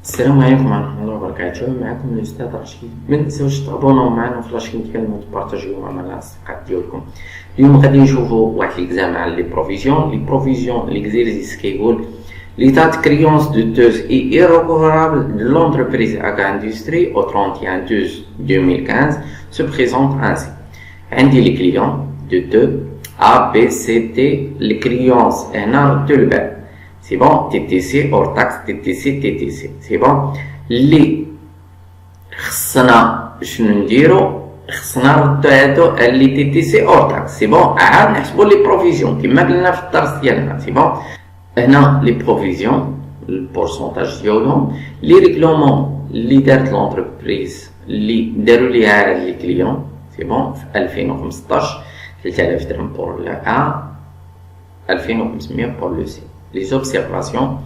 السلام عليكم ورحمة الله وبركاته. معكم الأستاذ رشيد. ما تنساوش تابوناو معنا في لاشين ديالنا وتبارطاجيو مع الأصدقاء ديالكم. اليوم غادي نشوفو واحد ليكزام على لي بروفيزيون ليكزيرسيس كيقول l'état de créance douteuse et irrécouvable de l'entreprise AGA Industrie au 31/12/2015 se présente ainsi. عندي les clients douteux A, B, C, D, les créances هنا de الباب. C'est bon, TTC hors taxe, TTC, TTC. C'est bon. اللي خصنا شنو نديرو؟ خصنا نردو هادو اللي TTC hors taxe. C'est bon. عاد نحسبو لي بروفيزيون كيما قلنا في الدرس ديالنا. C'est bon. هنا لي بروفيزيون البورسونتاج ديالهم لي ريغلومون اللي دارت لونتربريز اللي داروا ليها هاد لي كليون. C'est bon. في 2015 3000 درهم بور لو A, 2500 pour le C. Les observations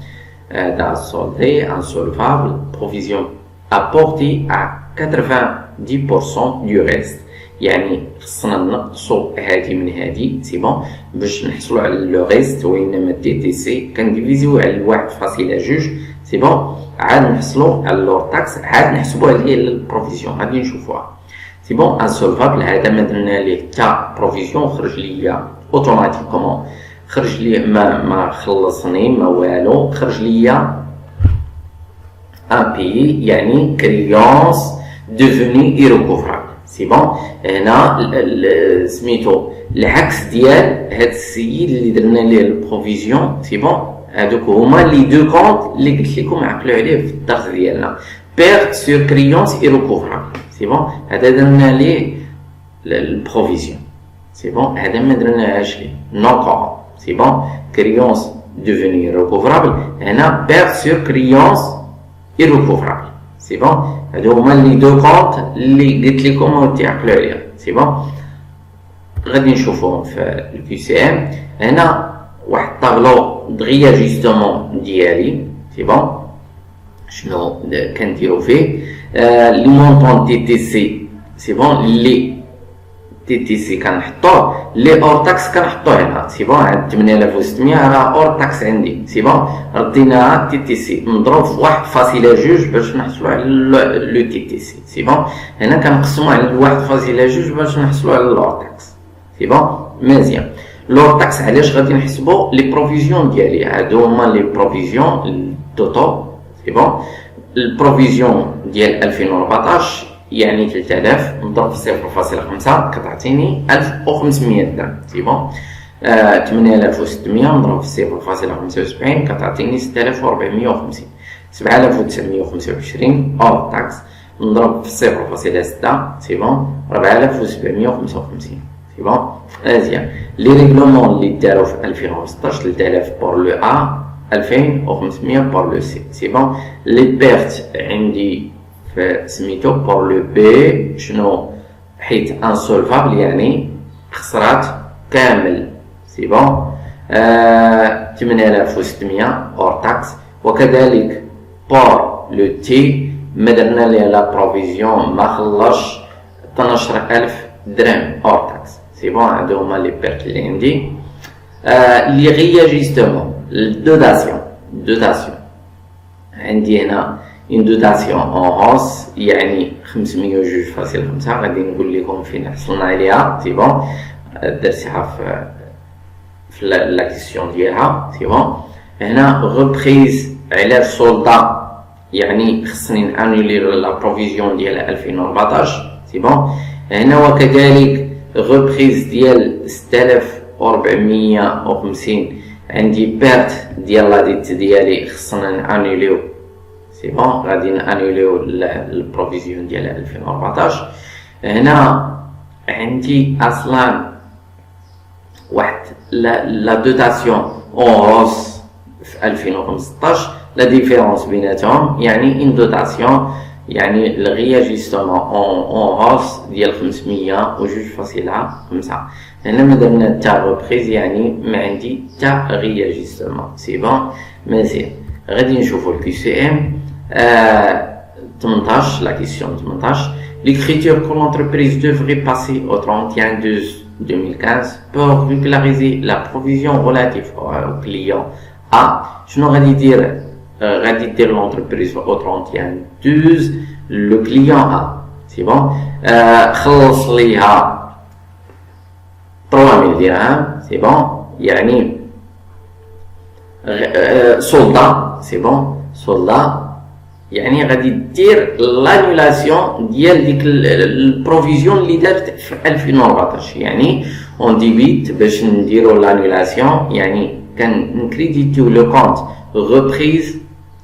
d'un soldé insolvable, provision apportée à 90% du reste. يعني خصنا نقصو هادي من هادي سي بون باش نحصلو على لو ريست وإنما دي تي سي كنديفيزيو على 1.2 سي بون عاد نحصلو على لور تاكس عاد نحسبوها هي البروفيزيون غادي نشوفوها سي بون انسولفابل هذا ما درنا ليه تا بروفيزيون خرج ليا اوتوماتيكومون خرج لي ما خلصني ما والو خرج ليا ان بي يعني كريونس ديفوني ايروكوفرابل سي بون هنا سميتو العكس ديال هاد السيد اللي درنا ليه البروفيزيون سي بون هادوك هما لي دو كونط اللي قلت لكم عقلوا عليه في الدرس ديالنا بيرت سور كريونس ايروكوفرابل سي بون هذا درنا ليه البروفيزيون سي بون هذا ما درناهاش ليه نو c'est bon, créance devenir recouvrable, et là, perte sur créance irrecouvrable. C'est bon, donc, les deux comptes, les comment c'est bon. غادي نشوفوهم في الكي سي ام هنا واحد طابلو د رياجستمون ديالي سي بون شنو كنديرو فيه لي مونطون تي تي سي سي بون لي تي تي سي كنحطوه لي اور تاكس كنحطوه هنا سي بون عند 8600 راه اور تاكس عندي سي بون رديناها تي تي سي مضروب في 1.2 باش نحصلو على لو تي تي سي سي بون هنا كنقسمو على 1.2 باش نحصلو على لور تاكس سي بون مزيان لور تاكس علاش غادي نحسبو لي بروفيزيون ديالي هادو هما لي بروفيزيون توتو سي بون البروفيزيون ديال 2014 يعني 3000 مضروب في 0.5 كتعطيني 1500 درهم سي بون 8600 مضروب في 0.75 كتعطيني 6450 7925 اور تاكس مضروب في 0.6 سي بون 4755 سي بون مزيان لي ريغلومون اللي داروا في 2015 3000 بور لو A 2500 بور لو C سي بون لي بيرت عندي سميتو بور لو بي شنو حيت انسولفابل يعني خسرات كامل سي بون 8600 اور تاكس وكذلك بور لو تي ما درنا ليه لا بروفيزيون ما خلصش 12000 درهم اور تاكس سي بون هادو هما لي بيرت اللي عندي لي رياجستمون دوتاسيون عندي هنا une dotation en hausse يعني 502.5 غادي نقول لكم فين حصلنا عليها سي بون درتيها في لا كيسيون ديالها سي بون هنا غوبريز على السولدا يعني خصني نانولي لا بروفيزيون ديال 2014 سي بون هنا وكذلك غوبريز ديال 6450 عندي بيرت ديال لا ديت ديالي خصنا نانوليو سي بون غادي نانوليو البروفيزيون ديال 2014 هنا عندي اصلا واحد لا دوتاسيون اون روس في 2015 لا ديفيرونس بيناتهم يعني ان دوتاسيون يعني الرياجستمون اون روس ديال 502.5 هنا ما درنا تا ريبريز يعني ما عندي تا رياجستمون سي بون مزيان غادي نشوفو الكي سي ام 18 la question 18 l'écriture que l'entreprise devrait passer au 31/12/2015 pour régulariser la provision relative au client A شنو غادي يدير غادي دير l'entreprise au 31/12 le client A c'est bon خلص ليها 3000 درهم c'est bon يعني soldat c'est bon soldat يعني غادي دير لانولاسيون ديال ديك البروفيزيون اللي دارت في 2014 يعني اون ديبيت باش نديرو لانولاسيون يعني كنكريديتيو لو كونت reprise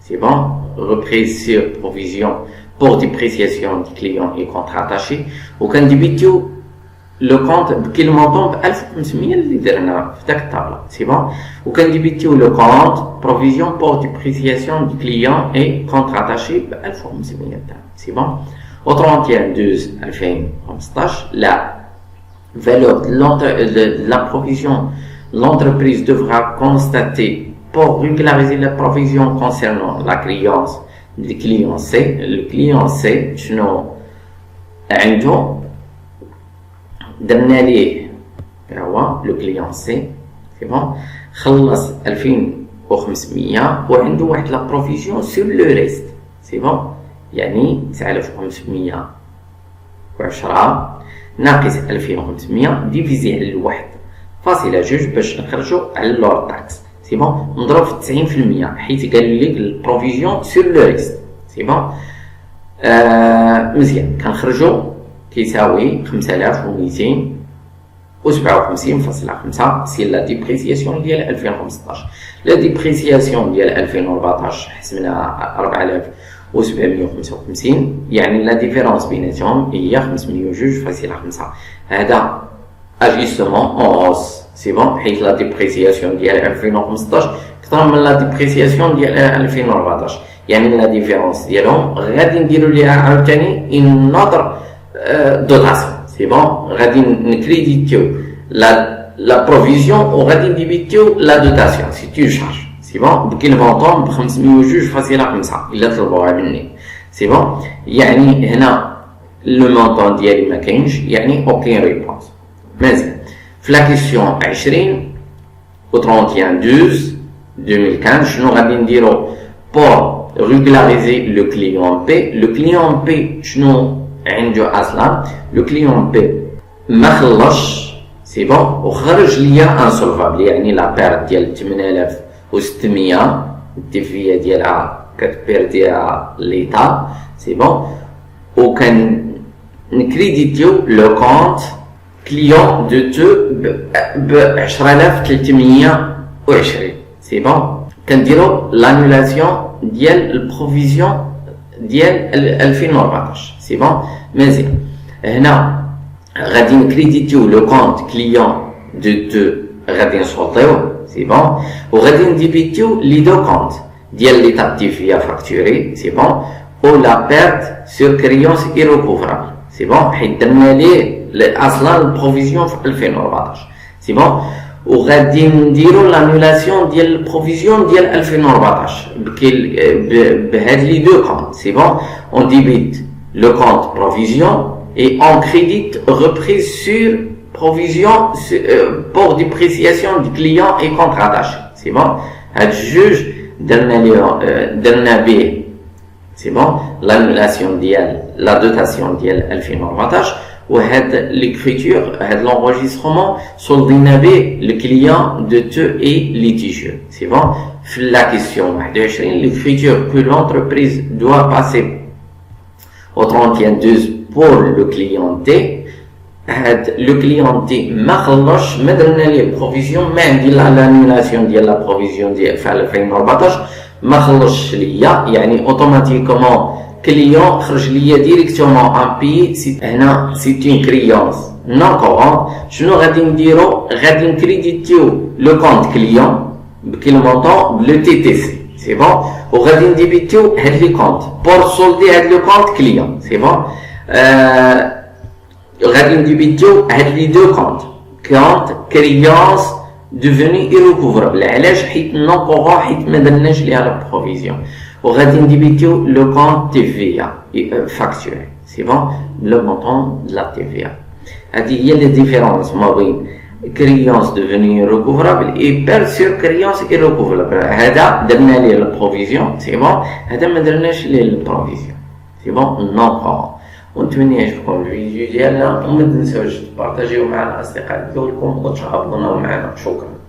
c'est bon reprise sur provision pour dépréciation du client et contrat attaché وكنديبيتيو لو كونت بكل مونطون ب 1500 اللي درنا في داك الطابله سي بون وكنديبيتيو لو كونت بروفيزيون بور ديبريسياسيون دو كليون اي كونتر اتاشي ب 1500 درهم سي بون au 31/12/2015 la valeur de la provision l'entreprise devra constater pour régulariser la provision concernant la créance du client C le client C شنو عنده درنا ليه هو لو كليون سي سي بون خلص 2500 وعنده واحد لا بروفيزيون سور لو ريست سي بون يعني 9510 ناقص 2500 ديفيزي على الواحد فاصلة جوج باش نخرجوا على اللور تاكس سي بون نضرب في 90% حيت قال لك البروفيزيون سور لو ريست سي بون مزيان كنخرجوا كيساوي 5257.5 سي لا ديبريسياسيون ديال 2015 لا ديبريسياسيون ديال 2014 حسبنا 4755 يعني لا ديفيرونس بيناتهم هي 502.5 هذا اجيستمون اون هوس سي بون حيت لا ديبريسياسيون ديال 2015 كثر من لا ديبريسياسيون ديال 2014 يعني لا ديفيرونس ديالهم غادي نديرو ليها عاوتاني ان نظر دوتاسيون سي بون غادي نكريديتيو لا بروفيزيون وغادي نديبيتيو لا دوتاسيون سي تو شارج سي بون بكل مونطون ب 502.5 الا طلبوها مني سي بون يعني هنا لو مونطون ديالي ما كاينش يعني اوكين ريبونس مزيان في لا كيسيون 20 و 31/12/2015 شنو غادي نديرو بور ريغولاريزي لو كليون بي لو كليون بي شنو عنده اصلا لو كليون بي ما خلصش سي بون وخرج ليا انسولفابل يعني لا بير ديال 8600 الديفيه ديالها كتبيرديها ليتا سي بون وكان نكريديتيو لو كونت كليون دو تو ب 10320 سي بون كنديرو لانولاسيون ديال البروفيزيون ديال 2014 سي بون مزيان هنا غادي نكريديتيو لو كونت كليون دو تو غادي نسولطيوه سي بون وغادي نديبيتيو لي دو كونت ديال لي تاكتيفيا فاكتوري سي بون او لا بيرت سور كريونس ايروكوفرابل سي بون حيت درنا ليه اصلا البروفيزيون في 2014 سي بون وغادي نديرو لانولاسيون ديال البروفيزيون ديال 2014 بهاد لي دو كونت سي بون اون ديبيت لو كونت بروفيزيون et on crédite reprise sur provision pour dépréciation du client et contrat d'achat. C'est bon? Le juge d'un B, c'est bon? L'annulation d'IL, la dotation d'IL 2014 ou l'écriture, l'enregistrement sur le client de te et litigieux. C'est bon? La question, l'écriture que l'entreprise doit passer au 31/12 pour le client D le client D ما خلصش ما درنا ليه بروفيزيون ما عندي لانولاسيون ديال لا بروفيزيون ديال في 2014 ما خلصش ليا يعني اوتوماتيكومون كليون خرج ليا ديريكتومون ان بي هنا سي اون كريونس نون كورون شنو غادي نديرو غادي نكريديتيو لو كونت كليون بكل مونطون بلو تي تي سي سي بون وغادي نديبيتيو هاد لي كونت بور سولدي هاد لو كونت كليون سي بون غادي نديبيتيو هاد لي دو كونت كريونس devenu irrecouvrable علاش حيت نون كورون حيت ما درناش ليها لا بروفيزيون وغادي نديبيتيو لو كونت تي في فاكتوري سي بون لو مونطون د لا تي في هادي هي لي ديفيرونس ما بين كريونس ديفيني ريكوفرابل اي بيرد سور كريونس ايريكوفرابل. هذا درنا ليه البروفيزيون سي بون، هذا ما درناش ليه البروفيزيون سي بون نو. ونتمنى يعجبكم الفيديو ديالنا، وما تنساوش تبارطاجيو مع الاصدقاء ديالكم وتابوناو معنا. شكرا.